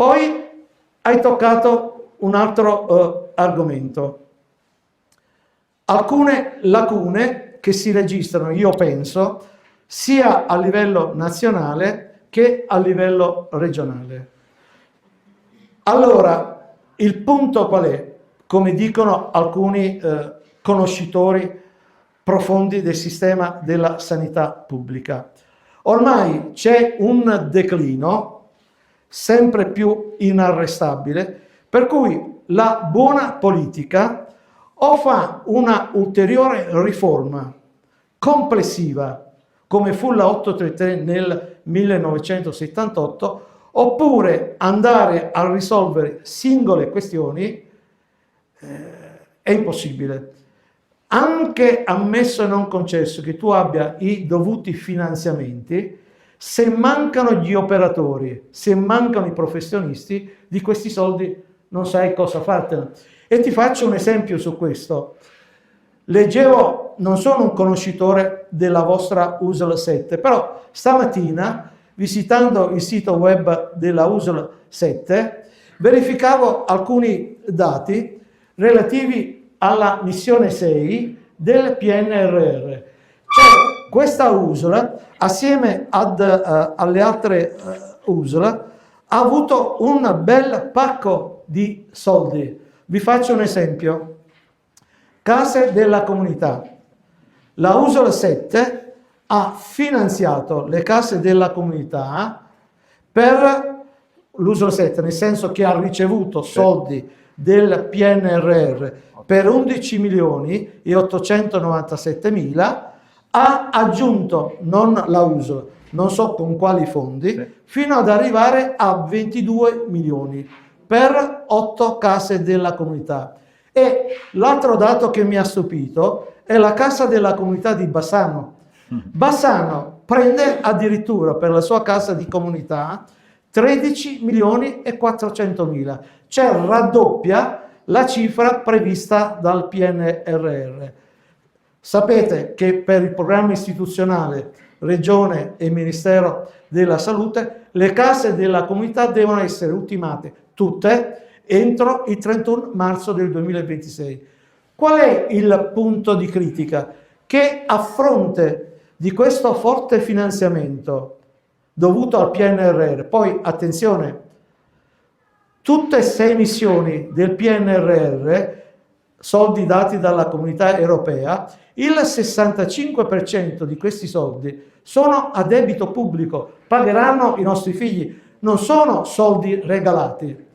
Poi hai toccato un altro argomento. Alcune lacune che si registrano, io penso, sia a livello nazionale che a livello regionale. Allora, il punto qual è? Come dicono alcuni conoscitori profondi del sistema della sanità pubblica. Ormai c'è un declino sempre più inarrestabile, per cui la buona politica o fa una ulteriore riforma complessiva, come fu la 833 nel 1978, oppure andare a risolvere singole questioni è impossibile. Anche ammesso e non concesso che tu abbia i dovuti finanziamenti, se mancano gli operatori, se mancano i professionisti, di questi soldi non sai cosa fartene. E ti faccio un esempio su questo. Leggevo, non sono un conoscitore della vostra USL 7, però stamattina, visitando il sito web della USL 7, verificavo alcuni dati relativi alla missione 6 del PNRR. Cioè, questa USL, assieme alle altre USL, ha avuto un bel pacco di soldi. Vi faccio un esempio. Case della comunità. La USL 7 ha finanziato le case della comunità per l'USL 7, nel senso che ha ricevuto soldi del PNRR per 11 milioni e 897 mila, ha aggiunto, non la USL, non so con quali fondi, fino ad arrivare a 22 milioni per 8 case della comunità. E l'altro dato che mi ha stupito è la casa della comunità di Bassano. Bassano prende addirittura per la sua casa di comunità 13 milioni e 400 mila, cioè raddoppia la cifra prevista dal PNRR. Sapete che per il programma istituzionale Regione e Ministero della Salute le case della comunità devono essere ultimate tutte entro il 31 marzo del 2026. Qual è il punto di critica? Che a fronte di questo forte finanziamento dovuto al PNRR, poi attenzione, tutte e 6 missioni del PNRR, soldi dati dalla comunità europea, il 65% di questi soldi sono a debito pubblico, pagheranno i nostri figli, non sono soldi regalati.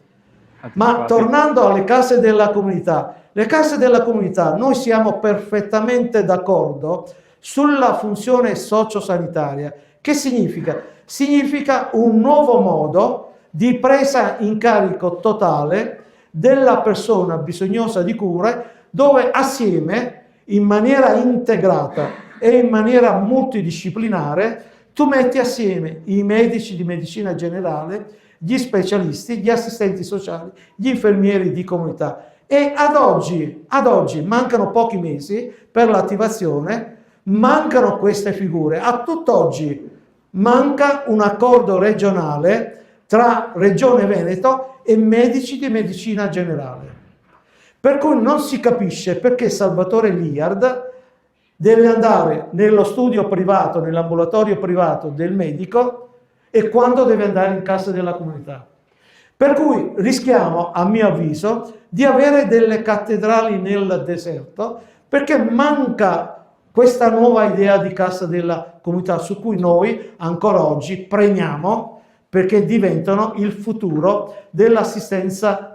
Ma tornando alle case della comunità, le case della comunità, noi siamo perfettamente d'accordo sulla funzione sociosanitaria. Che significa? Significa un nuovo modo di presa in carico totale della persona bisognosa di cure, dove assieme, in maniera integrata e in maniera multidisciplinare, tu metti assieme i medici di medicina generale, gli specialisti, gli assistenti sociali, gli infermieri di comunità. E ad oggi mancano pochi mesi per l'attivazione, mancano queste figure. A tutt'oggi manca un accordo regionale tra Regione Veneto e medici di medicina generale. Per cui non si capisce perché Salvatore Liard deve andare nello studio privato, nell'ambulatorio privato del medico e quando deve andare in casa della comunità. Per cui rischiamo, a mio avviso, di avere delle cattedrali nel deserto perché manca questa nuova idea di casa della comunità su cui noi ancora oggi premiamo perché diventano il futuro dell'assistenza